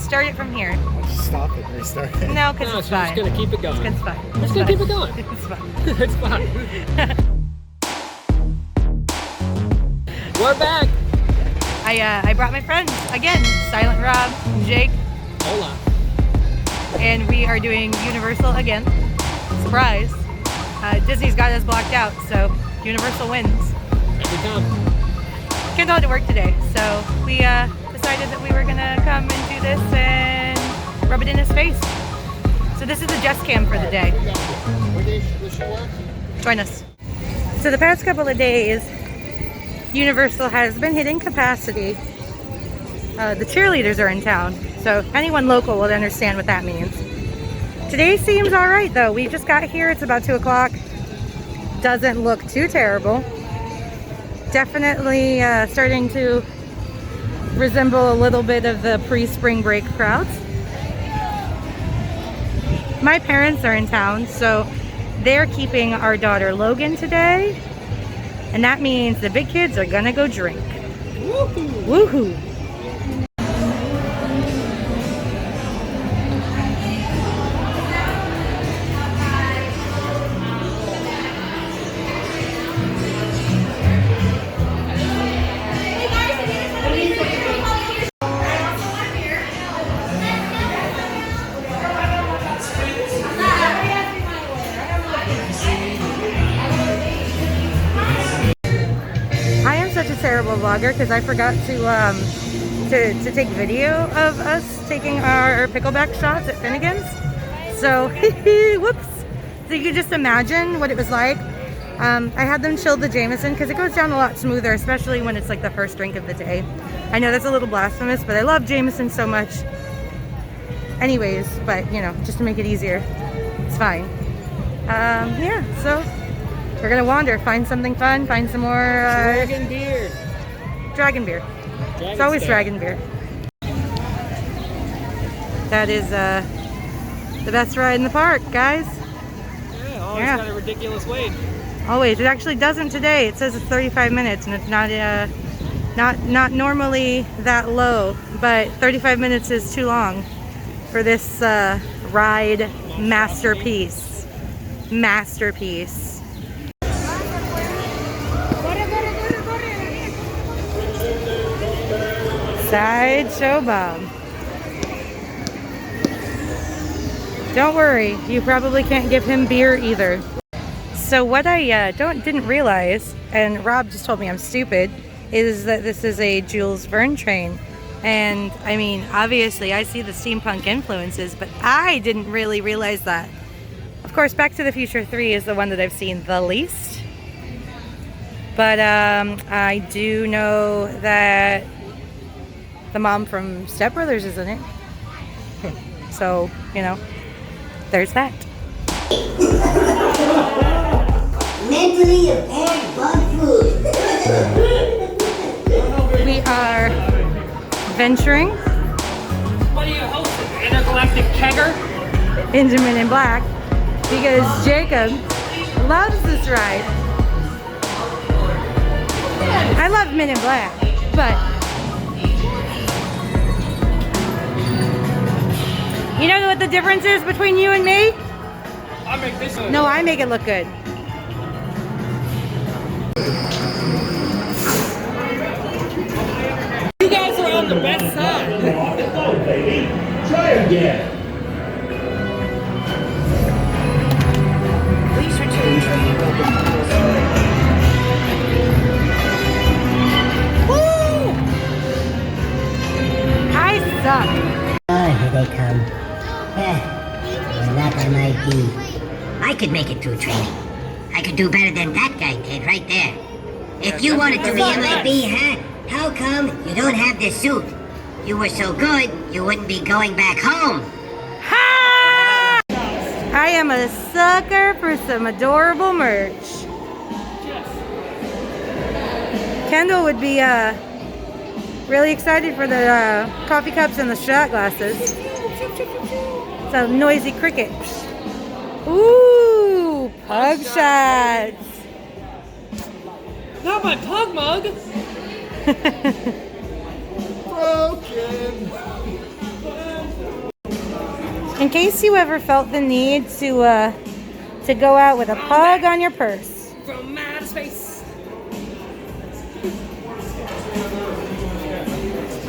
start it from here. Just stop it and restart it. No, because it's fine. Just gonna keep it going. It's fine. Just gonna keep it going. It's fine. It's fine. We're back. I brought my friends again, Silent Rob, Jake. Hola. And we are doing Universal again. Surprise. Disney's got us blocked out, so Universal wins. Every time. Can't go to work today, so we decided that we were gonna come and do this and rub it in his face. So this is the Jess cam for the day. Join us. So the past couple of days, Universal has been hitting capacity. The cheerleaders are in town, so anyone local will understand what that means. Today seems all right though. We just got here, it's about 2 o'clock. Doesn't look too terrible. Definitely starting to resemble a little bit of the pre-spring break crowds. My parents are in town, so they're keeping our daughter Logan today. And that means the big kids are gonna go drink. Woohoo! Woohoo! Such a terrible vlogger because I forgot to take video of us taking our pickleback shots at Finnegan's. So whoops. So you can just imagine what it was like. I had them chill the Jameson because it goes down a lot smoother, especially when it's like the first drink of the day. I know that's a little blasphemous, but I love Jameson so much. Anyways, but you know, just to make it easier, it's fine. Yeah, so we're gonna wander, find something fun, find some more Dragon beer. Dragon beer. It's always dragon beer. That is the best ride in the park, guys. Yeah, always got a ridiculous wait. Always. It actually doesn't today. It says it's 35 minutes, and it's not normally that low, but 35 minutes is too long for this ride masterpiece. Masterpiece. Sideshow Bob. Don't worry, you probably can't give him beer either. So what I didn't realize, and Rob just told me I'm stupid, is that this is a Jules Verne train. And I mean, obviously I see the steampunk influences, but I didn't really realize that. Of course, Back to the Future 3 is the one that I've seen the least. But I do know that the mom from Step Brothers is in it. So, you know, there's that. Mentally impaired bug food. We are venturing. What are you hosting? Intergalactic kegger? Into Men in Black because Jacob loves this ride. I love Men in Black, but you know what the difference is between you and me? I make this look. No, I make it look good. You guys are on the best side. Go, baby. Try again. Please return train. Woo! I suck. Oh, here they come. We're not MIT. I could make it through training. I could do better than that guy did right there. If you wanted to be MIB, huh? How come you don't have this suit? You were so good, you wouldn't be going back home. Ha! I am a sucker for some adorable merch. Kendall would be really excited for the coffee cups and the shot glasses. Some noisy crickets. Ooh, pug shots. Not my pug mug. Broken. In case you ever felt the need to go out with a pug on your purse. From outer space.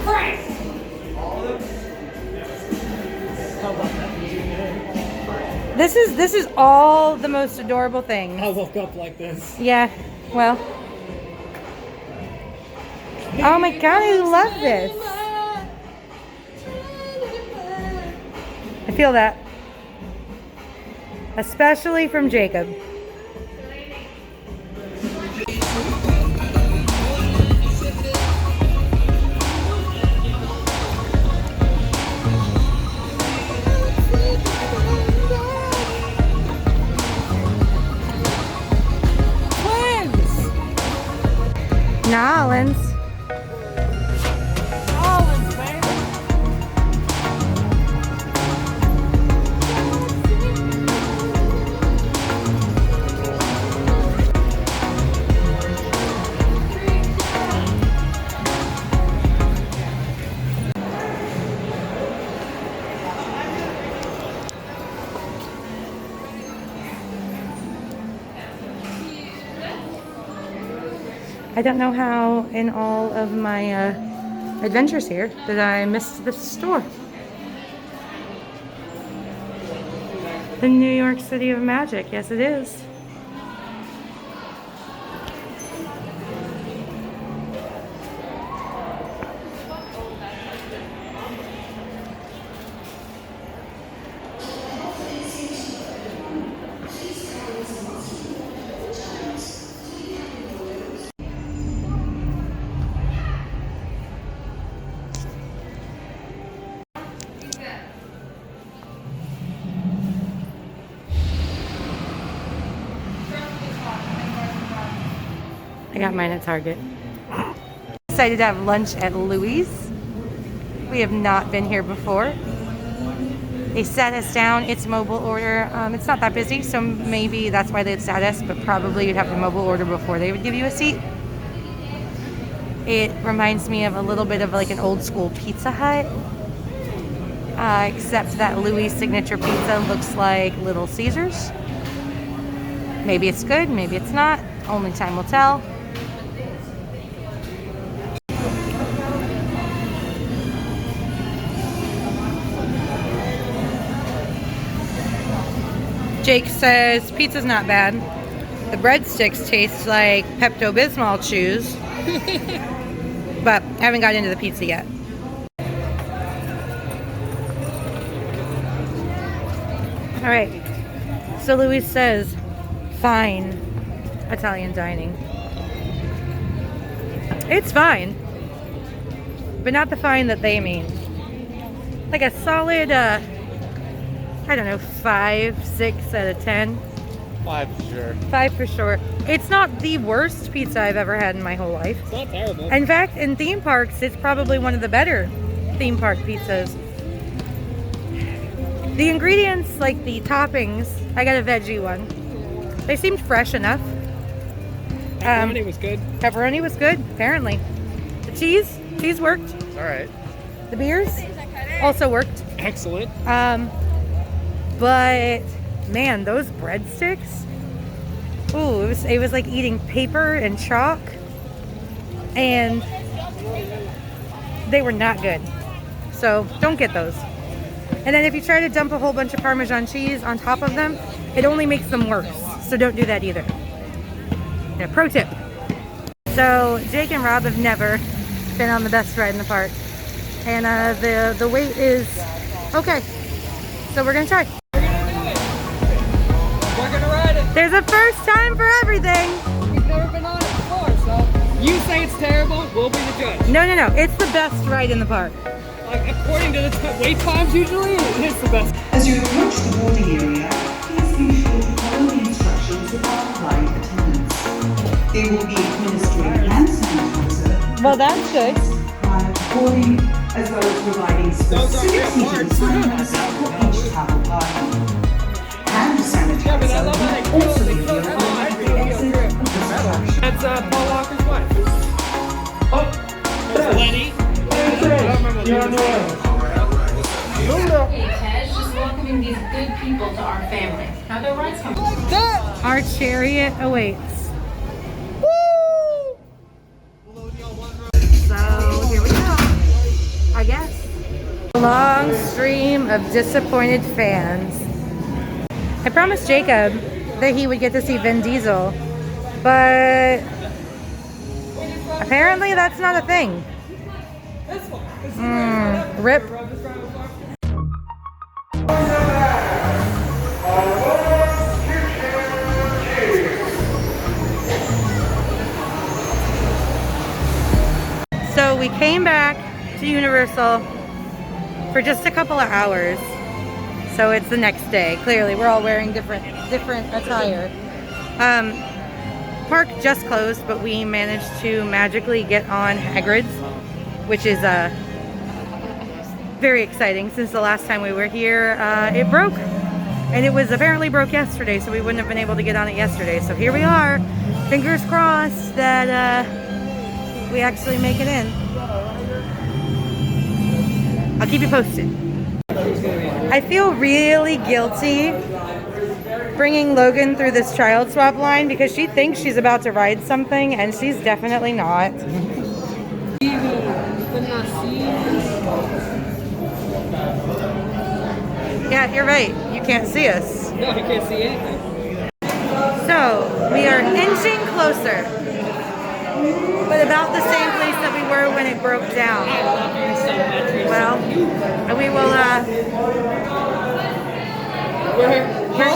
Frank! This is all the most adorable things. I woke up like this. Yeah, well. Oh my god, I love this. I feel that. Especially from Jacob. Nolans. I don't know how in all of my adventures here that I missed this store. The New York City of Magic. Yes, it is. I got mine at Target. Excited to have lunch at Louis. We have not been here before. They sat us down. It's mobile order. It's not that busy, so maybe that's why they sat us, but probably you'd have to mobile order before they would give you a seat. It reminds me of a little bit of like an old school Pizza Hut, except that Louis' signature pizza looks like Little Caesars. Maybe it's good, maybe it's not. Only time will tell. Jake says pizza's not bad. The breadsticks taste like Pepto-Bismol chews. But I haven't got into the pizza yet. All right. So Louis says, fine Italian dining. It's fine, but not the fine that they mean. Like a solid, I don't know, 5, 6 out of 10. 5 for sure. 5 for sure. It's not the worst pizza I've ever had in my whole life. It's not terrible. In fact, in theme parks, it's probably one of the better theme park pizzas. The ingredients, like the toppings, I got a veggie one. They seemed fresh enough. Pepperoni was good. Pepperoni was good, apparently. The cheese worked. All right. The beers also worked. Excellent. But man, those breadsticks. Ooh, it was like eating paper and chalk, and they were not good. So don't get those. And then if you try to dump a whole bunch of Parmesan cheese on top of them, it only makes them worse. So don't do that either. Yeah, pro tip. So Jake and Rob have never been on the best ride in the park, and the wait is okay. So we're gonna try. We're gonna ride it. There's a first time for everything. We've never been on it before, so you say it's terrible, we'll be the judge. No. It's the best ride in the park. Like, according to the wait times, usually it's the best. As you approach the boarding area, please be sure to follow the instructions of our flight attendants. They will be administering hand sanitizer. Well, that's good. Prior to boarding, as well as providing specific seating assignments for each travel party. Hand sanitizer will also be available at the exit of this attraction. That's Paul Walker's wife. Oh, Lenny. You're on the way. Hey, Tej, just welcome good people to our family. Now their rides come. Our chariot awaits. Woo! So here we go. I guess. A long stream of disappointed fans. I promised Jacob that he would get to see Vin Diesel, but apparently that's not a thing. Rip. So we came back to Universal for just a couple of hours. So it's the next day. Clearly, we're all wearing different attire. Park just closed, but we managed to magically get on Hagrid's, which is very exciting. Since the last time we were here, it broke, and it was apparently broke yesterday, so we wouldn't have been able to get on it yesterday. So here we are. Fingers crossed that we actually make it in. I'll keep you posted. I feel really guilty bringing Logan through this child swap line because she thinks she's about to ride something and she's definitely not. Yeah, you're right. You can't see us. No, you can't see anything. So, we are inching closer, but about the same place that we were when it broke down. I love you so much. Well, we will,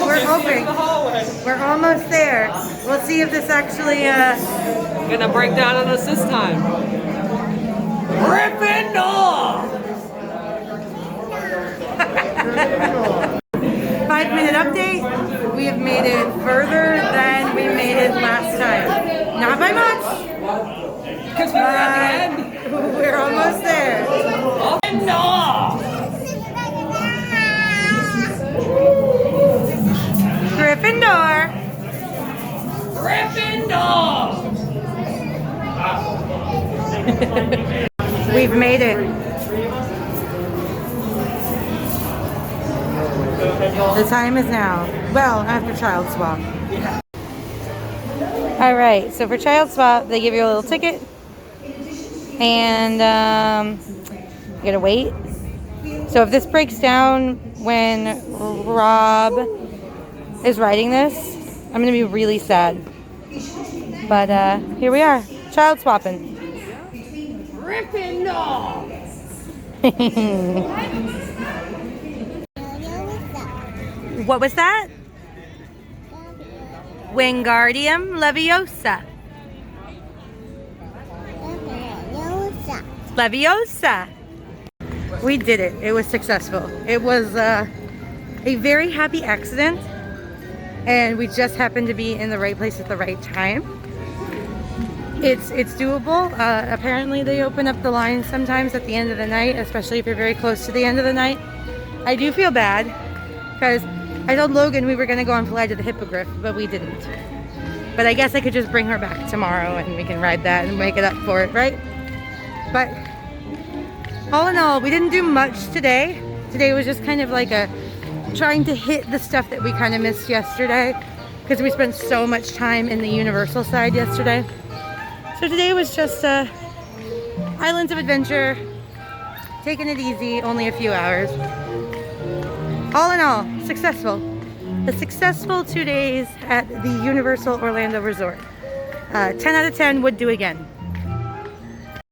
we're hoping. We're almost there. We'll see if this actually, Gonna break down on us this time. Gryffindor! 5-minute update. We have made it further than we made it last time. Not by much. Because we were at the end. We're almost there. Gryffindor. Gryffindor! We've made it. The time is now. Well, after child swap. Alright, so for child swap, they give you a little ticket. And you gotta wait. So if this breaks down when Rob is riding this, I'm gonna be really sad. But here we are, child swapping. Gryffindor! What was that? Wingardium Leviosa. Leviosa. We did it. It was successful. It was a very happy accident, and we just happened to be in the right place at the right time. It's doable. Apparently they open up the line sometimes at the end of the night, especially if you're very close to the end of the night. I do feel bad because I told Logan we were going to go on Fly to the Hippogriff, but we didn't. But I guess I could just bring her back tomorrow and we can ride that and make it up for it, right? But all in all, we didn't do much today. Today was just kind of like trying to hit the stuff that we kind of missed yesterday because we spent so much time in the Universal side yesterday. So today was just Islands of Adventure, taking it easy, only a few hours. All in all, successful. A successful 2 days at the Universal Orlando Resort. 10 out of 10 would do again.